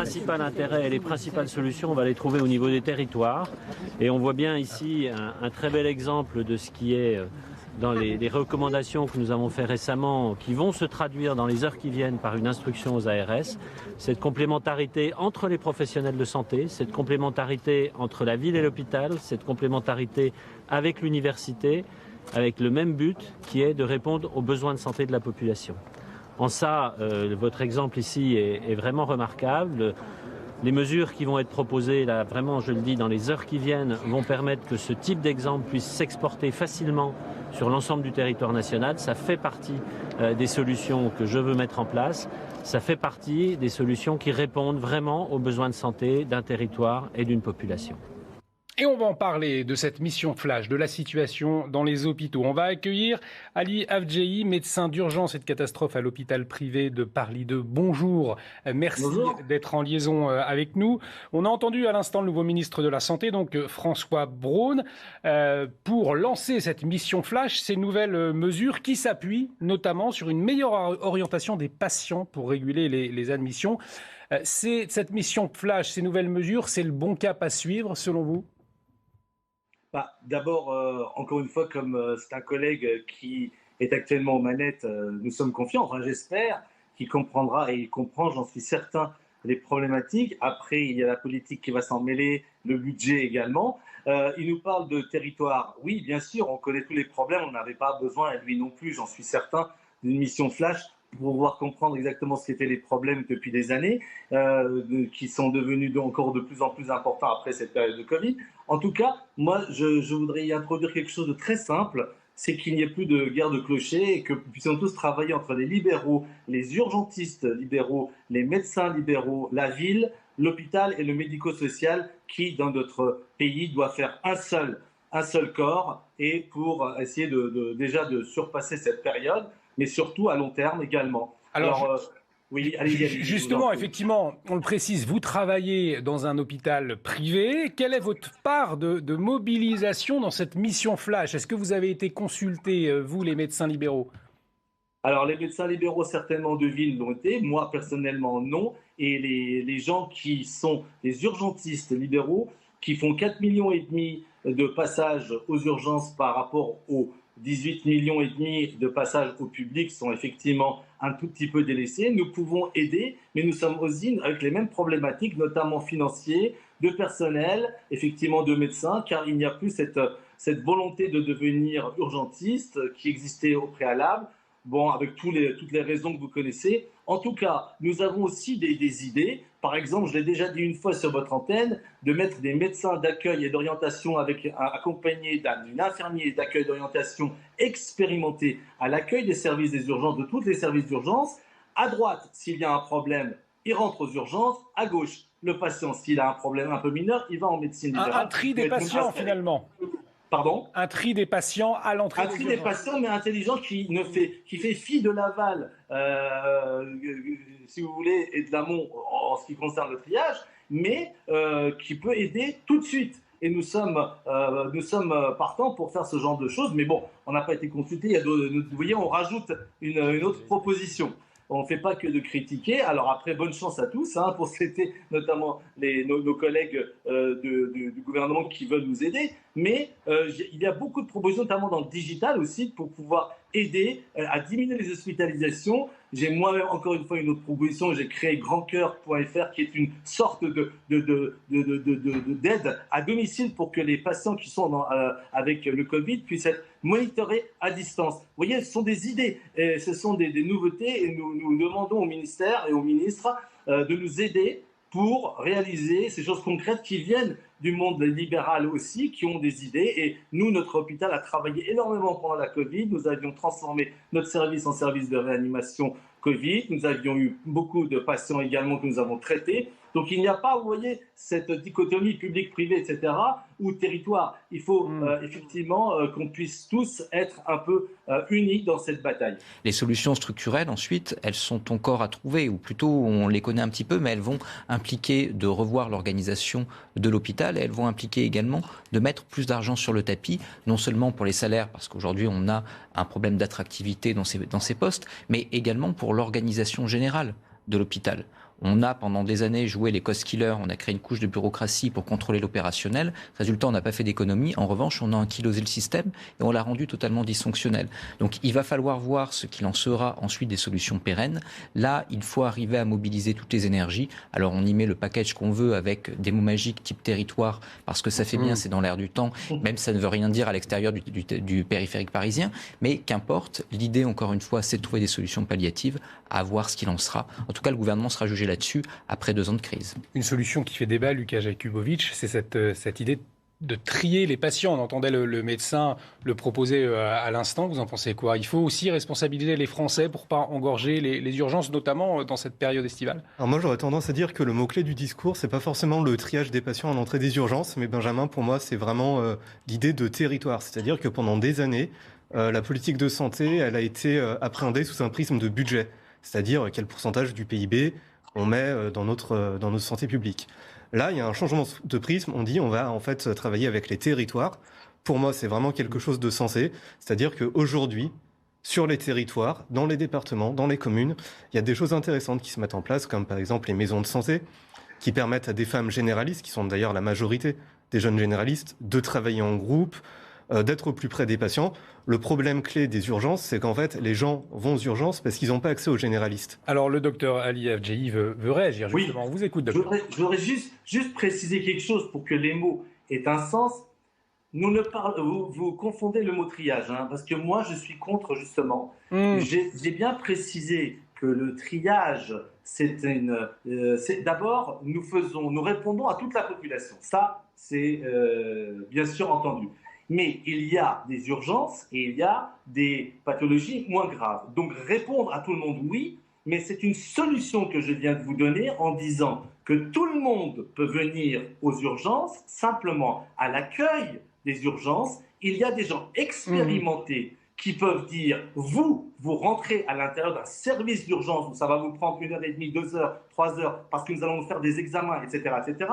principal intérêt et les principales solutions, on va les trouver au niveau des territoires. Et on voit bien ici un très bel exemple de ce qui est dans les recommandations que nous avons fait récemment, qui vont se traduire dans les heures qui viennent par une instruction aux ARS. Cette complémentarité entre les professionnels de santé, cette complémentarité entre la ville et l'hôpital, cette complémentarité avec l'université, avec le même but qui est de répondre aux besoins de santé de la population. En ça, votre exemple ici est vraiment remarquable. Les mesures qui vont être proposées, là, vraiment, je le dis, dans les heures qui viennent, vont permettre que ce type d'exemple puisse s'exporter facilement sur l'ensemble du territoire national. Ça fait partie des solutions que je veux mettre en place. Ça fait partie des solutions qui répondent vraiment aux besoins de santé d'un territoire et d'une population. Et on va en parler de cette mission flash, de la situation dans les hôpitaux. On va accueillir Ali Avdjehi, médecin d'urgence et de catastrophe à l'hôpital privé de Paris 2. Bonjour, merci d'être en liaison avec nous. On a entendu à l'instant le nouveau ministre de la Santé, donc François Braun, pour lancer cette mission flash, ces nouvelles mesures qui s'appuient notamment sur une meilleure orientation des patients pour réguler les admissions. Cette mission flash, ces nouvelles mesures, c'est le bon cap à suivre selon vous ? D'abord, encore une fois, comme c'est un collègue qui est actuellement aux manettes, nous sommes confiants, enfin j'espère qu'il comprendra et il comprend, j'en suis certain, les problématiques. Après, il y a la politique qui va s'en mêler, le budget également. Il nous parle de territoire. Oui, bien sûr, on connaît tous les problèmes, on n'avait pas besoin, et lui non plus, j'en suis certain, d'une mission flash pour pouvoir comprendre exactement ce qu'étaient les problèmes depuis des années, qui sont devenus encore de plus en plus importants après cette période de Covid. En tout cas, moi, je voudrais y introduire quelque chose de très simple, c'est qu'il n'y ait plus de guerre de clochers et que nous puissions tous travailler entre les libéraux, les urgentistes libéraux, les médecins libéraux, la ville, l'hôpital et le médico-social qui, dans notre pays, doit faire un seul corps et pour essayer déjà de surpasser cette période, mais surtout à long terme également. Oui, allez-y. Justement, effectivement, on le précise, vous travaillez dans un hôpital privé. Quelle est votre part de mobilisation dans cette mission flash ? Est-ce que vous avez été consultés, vous, les médecins libéraux ? Alors, les médecins libéraux, certainement de ville, l'ont été. Moi, personnellement, non. Et les gens qui sont les urgentistes libéraux, qui font 4,5 millions de passages aux urgences par rapport aux 18,5 millions de passages au public, sont effectivement un tout petit peu délaissés. Nous pouvons aider, mais nous sommes aussi avec les mêmes problématiques, notamment financières, de personnel, effectivement de médecins, car il n'y a plus cette volonté de devenir urgentiste qui existait au préalable. Bon, avec toutes les raisons que vous connaissez. En tout cas, nous avons aussi des idées. Par exemple, je l'ai déjà dit une fois sur votre antenne, de mettre des médecins d'accueil et d'orientation accompagnés d'une infirmier d'accueil et d'orientation expérimenté à l'accueil des services des urgences, de tous les services d'urgence. À droite, s'il y a un problème, il rentre aux urgences. À gauche, le patient, s'il a un problème un peu mineur, il va en médecine libérale. Un tri des patients, finalement. Pardon ? Un tri des patients à l'entrée des urgences. Un tri des patients, mais intelligent, qui fait fi de l'aval, si vous voulez, et de l'amont en ce qui concerne le triage, mais qui peut aider tout de suite. Et nous sommes partants pour faire ce genre de choses. Mais bon, on n'a pas été consultés. Vous voyez, on rajoute une autre proposition. On ne fait pas que de critiquer. Alors après, bonne chance à tous pour c'était notamment nos collègues du gouvernement qui veulent nous aider. Mais il y a beaucoup de propositions, notamment dans le digital aussi, pour pouvoir aider à diminuer les hospitalisations. J'ai moi-même encore une fois une autre proposition. J'ai créé grandcoeur.fr qui est une sorte d'aide à domicile pour que les patients qui sont avec le Covid puissent être monitorés à distance. Vous voyez, ce sont des idées, et ce sont des nouveautés et nous demandons au ministère et au ministre de nous aider pour réaliser ces choses concrètes qui viennent du monde libéral aussi, qui ont des idées. Et nous, notre hôpital a travaillé énormément pendant la Covid. Nous avions transformé notre service en service de réanimation Covid. Nous avions eu beaucoup de patients également que nous avons traités. Donc il n'y a pas, vous voyez, cette dichotomie public-privé, etc., ou territoire. Il faut effectivement qu'on puisse tous être un peu unis dans cette bataille. Les solutions structurelles, ensuite, elles sont encore à trouver, ou plutôt on les connaît un petit peu, mais elles vont impliquer de revoir l'organisation de l'hôpital, et elles vont impliquer également de mettre plus d'argent sur le tapis, non seulement pour les salaires, parce qu'aujourd'hui on a un problème d'attractivité dans ces postes, mais également pour l'organisation générale de l'hôpital. On a pendant des années joué les cost killers, on a créé une couche de bureaucratie pour contrôler l'opérationnel. Résultat, on n'a pas fait d'économie. En revanche, on a ankylosé le système et on l'a rendu totalement dysfonctionnel. Donc il va falloir voir ce qu'il en sera ensuite des solutions pérennes. Là, il faut arriver à mobiliser toutes les énergies. Alors on y met le package qu'on veut avec des mots magiques type territoire, parce que ça fait bien, c'est dans l'air du temps, même ça ne veut rien dire à l'extérieur du périphérique parisien. Mais qu'importe, l'idée, encore une fois, c'est de trouver des solutions palliatives, à voir ce qu'il en sera. En tout cas, le gouvernement sera jugé là-dessus après 2 ans de crise. Une solution qui fait débat, Lucas Jakubowicz, c'est cette idée de trier les patients. On entendait le médecin le proposer à l'instant. Vous en pensez quoi? Il faut aussi responsabiliser les Français pour ne pas engorger les urgences, notamment dans cette période estivale. Alors moi, j'aurais tendance à dire que le mot-clé du discours, c'est pas forcément le triage des patients à l'entrée des urgences, mais Benjamin, pour moi, c'est vraiment l'idée de territoire. C'est-à-dire que pendant des années, la politique de santé, elle a été appréhendée sous un prisme de budget. C'est-à-dire quel pourcentage du PIB on met dans notre santé publique. Là, il y a un changement de prisme. On dit on va en fait travailler avec les territoires. Pour moi, c'est vraiment quelque chose de sensé. C'est-à-dire qu'aujourd'hui, sur les territoires, dans les départements, dans les communes, il y a des choses intéressantes qui se mettent en place, comme par exemple les maisons de santé, qui permettent à des femmes généralistes, qui sont d'ailleurs la majorité des jeunes généralistes, de travailler en groupe, d'être au plus près des patients. Le problème clé des urgences, c'est qu'en fait, les gens vont aux urgences parce qu'ils n'ont pas accès aux généralistes. Alors, le docteur Ali Avdjehi veut réagir, justement. Oui, on vous écoute, docteur. Je voudrais juste préciser quelque chose pour que les mots aient un sens. Vous confondez le mot triage, parce que moi, je suis contre, justement. J'ai bien précisé que le triage, d'abord, nous répondons à toute la population. Ça, c'est bien sûr entendu. Mais il y a des urgences et il y a des pathologies moins graves. Donc répondre à tout le monde, oui, mais c'est une solution que je viens de vous donner en disant que tout le monde peut venir aux urgences, simplement à l'accueil des urgences, il y a des gens expérimentés qui peuvent dire, vous rentrez à l'intérieur d'un service d'urgence où ça va vous prendre 1h30, 2h, 3h, parce que nous allons vous faire des examens, etc., etc.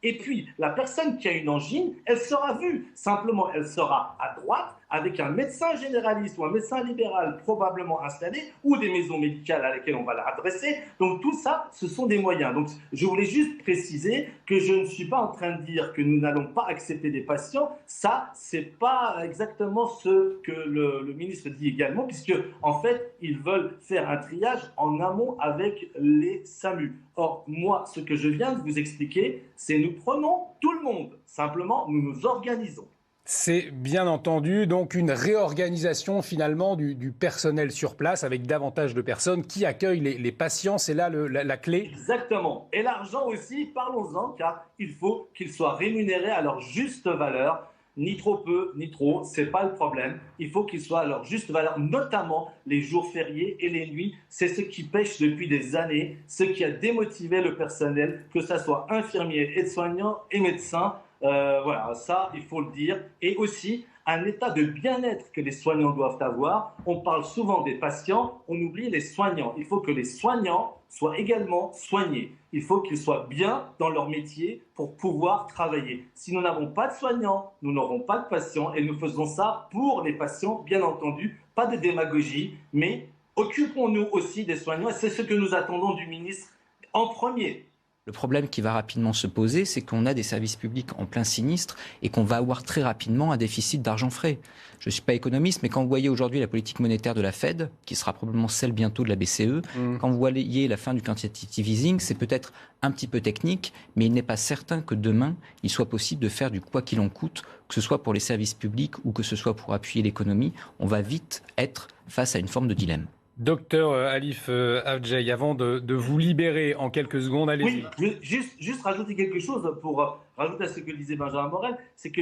Et puis, la personne qui a une angine, elle sera vue. Simplement, elle sera à droite avec un médecin généraliste ou un médecin libéral probablement installé ou des maisons médicales à lesquelles on va la adresser. Donc, tout ça, ce sont des moyens. Donc, je voulais juste préciser que je ne suis pas en train de dire que nous n'allons pas accepter des patients. Ça, c'est pas exactement ce que le ministre dit également, puisque, en fait, ils veulent faire un triage en amont avec les SAMU. Or, moi, ce que je viens de vous expliquer, c'est nous prenons tout le monde. Simplement, nous nous organisons. C'est bien entendu donc une réorganisation finalement du personnel sur place avec davantage de personnes qui accueillent les patients. C'est là la clé. Exactement. Et l'argent aussi, parlons-en, car il faut qu'il soit rémunéré à leur juste valeur. Ni trop peu, ni trop, c'est pas le problème. Il faut qu'il soit à leur juste valeur, notamment les jours fériés et les nuits. C'est ce qui pêche depuis des années, ce qui a démotivé le personnel, que ce soit infirmiers, aides-soignants et médecins. Voilà, ça, il faut le dire. Et aussi, un état de bien-être que les soignants doivent avoir. On parle souvent des patients, on oublie les soignants. Il faut que les soignants soient également soignés. Il faut qu'ils soient bien dans leur métier pour pouvoir travailler. Si nous n'avons pas de soignants, nous n'aurons pas de patients et nous faisons ça pour les patients, bien entendu. Pas de démagogie, mais occupons-nous aussi des soignants et c'est ce que nous attendons du ministre en premier. Le problème qui va rapidement se poser, c'est qu'on a des services publics en plein sinistre et qu'on va avoir très rapidement un déficit d'argent frais. Je ne suis pas économiste, mais quand vous voyez aujourd'hui la politique monétaire de la Fed, qui sera probablement celle bientôt de la BCE, quand vous voyez la fin du quantitative easing, c'est peut-être un petit peu technique, mais il n'est pas certain que demain, il soit possible de faire du quoi qu'il en coûte, que ce soit pour les services publics ou que ce soit pour appuyer l'économie. On va vite être face à une forme de dilemme. Docteur Alif Avdjehi, avant de vous libérer en quelques secondes, allez-y. Oui, juste rajouter quelque chose pour rajouter à ce que disait Benjamin Morel, c'est que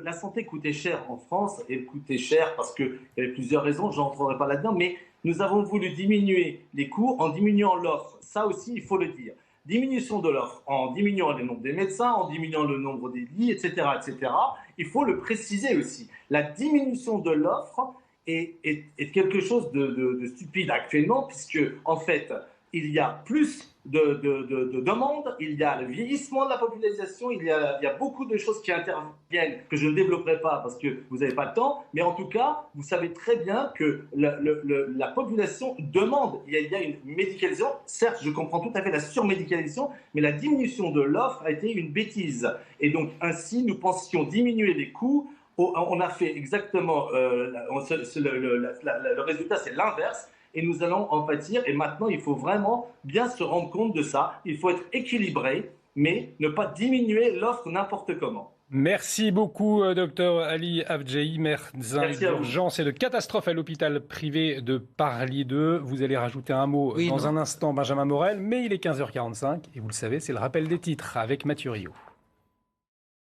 la santé coûtait cher en France, et elle coûtait cher parce qu'il y avait plusieurs raisons, je n'entrerai pas là-dedans, mais nous avons voulu diminuer les coûts en diminuant l'offre. Ça aussi, il faut le dire. Diminution de l'offre en diminuant le nombre des médecins, en diminuant le nombre des lits, etc., etc. Il faut le préciser aussi. La diminution de l'offre est quelque chose de stupide actuellement, puisque en fait, il y a plus de demandes, il y a le vieillissement de la population, il y a beaucoup de choses qui interviennent que je ne développerai pas parce que vous n'avez pas le temps, mais en tout cas, vous savez très bien que la population demande. Il y a une médicalisation, certes, je comprends tout à fait la surmédicalisation, mais la diminution de l'offre a été une bêtise. Et donc, ainsi, nous pensions diminuer les coûts. On a fait exactement, le résultat, c'est l'inverse. Et nous allons en pâtir. Et maintenant, il faut vraiment bien se rendre compte de ça. Il faut être équilibré, mais ne pas diminuer l'offre n'importe comment. Merci beaucoup, Dr Ali Avdjehi, médecin d'urgence et de catastrophe à l'hôpital privé de Parly 2. Vous allez rajouter un mot un instant, Benjamin Morel, mais il est 15h45 et vous le savez, c'est le rappel des titres avec Mathieu Rio.